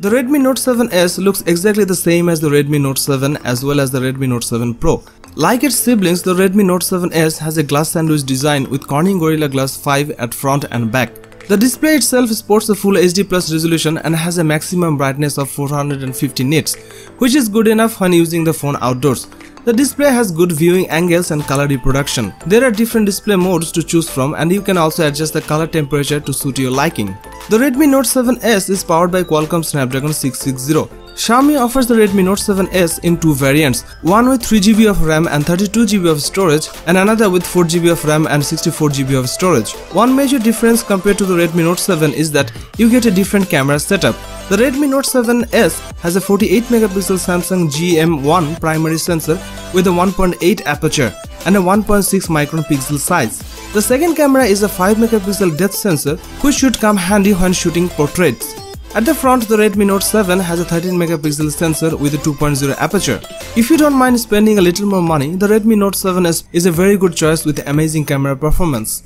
The Redmi Note 7s looks exactly the same as the Redmi Note 7 as well as the Redmi Note 7 Pro. Like its siblings, the Redmi Note 7s has a glass sandwich design with Corning Gorilla Glass 5 at front and back. The display itself sports a full HD Plus resolution and has a maximum brightness of 450 nits, which is good enough when using the phone outdoors. The display has good viewing angles and color reproduction. There are different display modes to choose from, and you can also adjust the color temperature to suit your liking. The Redmi Note 7s is powered by Qualcomm Snapdragon 660. Xiaomi offers the Redmi Note 7s in two variants, one with 3GB of RAM and 32GB of storage and another with 4GB of RAM and 64GB of storage. One major difference compared to the Redmi Note 7 is that you get a different camera setup. The Redmi Note 7s has a 48MP Samsung GM1 primary sensor with a 1.8 aperture and a 1.6 micron pixel size. The second camera is a 5MP depth sensor, which should come handy when shooting portraits. At the front, the Redmi Note 7 has a 13MP sensor with a 2.0 aperture. If you don't mind spending a little more money, the Redmi Note 7s is a very good choice with amazing camera performance.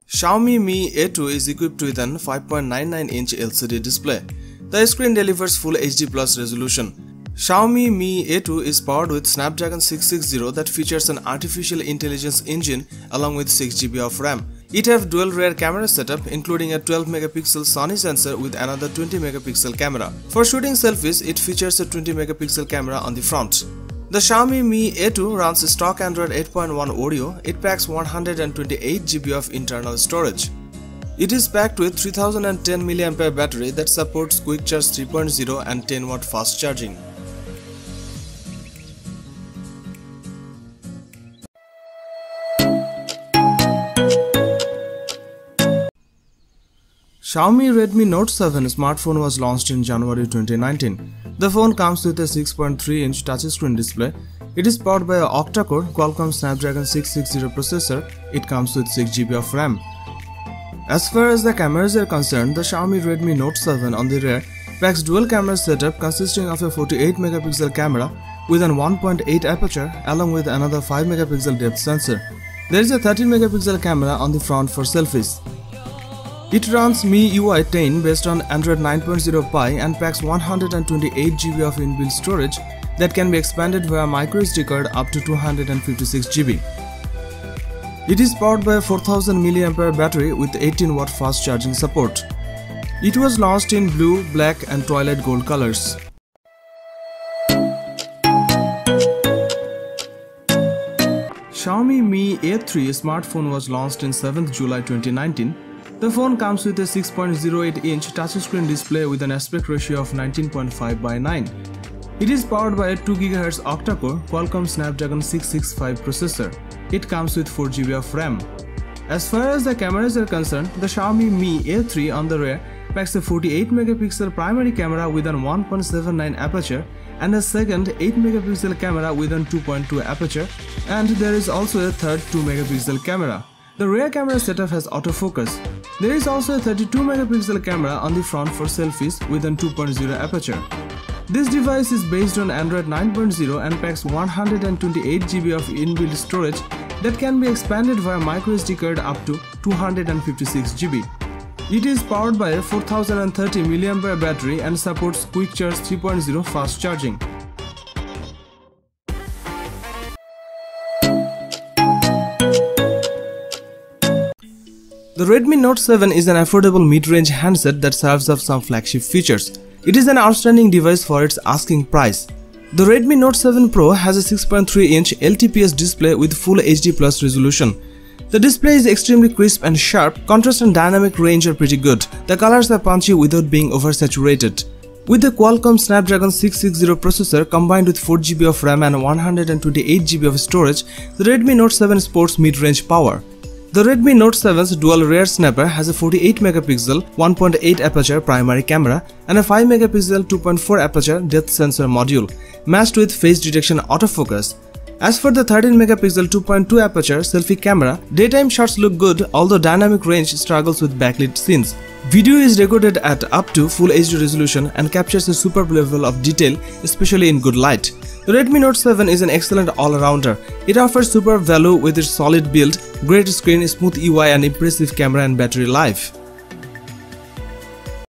Xiaomi Mi A2 is equipped with an 5.99-inch LCD display. The screen delivers full HD Plus resolution. Xiaomi Mi A2 is powered with Snapdragon 660 that features an artificial intelligence engine along with 6GB of RAM. It has dual rear camera setup including a 12MP Sony sensor with another 20MP camera. For shooting selfies, it features a 20MP camera on the front. The Xiaomi Mi A2 runs stock Android 8.1 Oreo. It packs 128GB of internal storage. It is packed with 3010mAh battery that supports Quick Charge 3.0 and 10W fast charging. Xiaomi Redmi Note 7 smartphone was launched in January 2019. The phone comes with a 6.3-inch touchscreen display. It is powered by an octa-core Qualcomm Snapdragon 660 processor. It comes with 6GB of RAM. As far as the cameras are concerned, the Xiaomi Redmi Note 7 on the rear packs dual camera setup consisting of a 48MP camera with an 1.8 aperture along with another 5MP depth sensor. There is a 13MP camera on the front for selfies. It runs MIUI 10 based on Android 9.0 Pie and packs 128GB of inbuilt storage that can be expanded via microSD card up to 256GB. It is powered by a 4000mAh battery with 18W fast charging support. It was launched in blue, black and twilight gold colors. Xiaomi Mi A3 smartphone was launched in 7th July 2019. The phone comes with a 6.08-inch touchscreen display with an aspect ratio of 19.5:9. It is powered by a 2GHz octa-core Qualcomm Snapdragon 665 processor. It comes with 4GB of RAM. As far as the cameras are concerned, the Xiaomi Mi A3 on the rear packs a 48MP primary camera with an 1.79 aperture and a second 8MP camera with an 2.2 aperture, and there is also a third 2MP camera. The rear camera setup has autofocus. There is also a 32MP camera on the front for selfies with an 2.0 aperture. This device is based on Android 9.0 and packs 128GB of inbuilt storage that can be expanded via microSD card up to 256GB. It is powered by a 4030mAh battery and supports Quick Charge 3.0 fast charging. The Redmi Note 7 is an affordable mid-range handset that serves up some flagship features. It is an outstanding device for its asking price. The Redmi Note 7 Pro has a 6.3-inch LTPS display with full HD Plus resolution. The display is extremely crisp and sharp. Contrast and dynamic range are pretty good. The colors are punchy without being oversaturated. With the Qualcomm Snapdragon 660 processor combined with 4GB of RAM and 128GB of storage, the Redmi Note 7 sports mid-range power. The Redmi Note 7's dual rear snapper has a 48MP 1.8 aperture primary camera and a 5MP 2.4 aperture depth sensor module, matched with face detection autofocus. As for the 13MP 2.2 aperture selfie camera, daytime shots look good although dynamic range struggles with backlit scenes. Video is recorded at up to Full HD resolution and captures a superb level of detail, especially in good light. The Redmi Note 7 is an excellent all-rounder. It offers superb value with its solid build, great screen, smooth UI and impressive camera and battery life.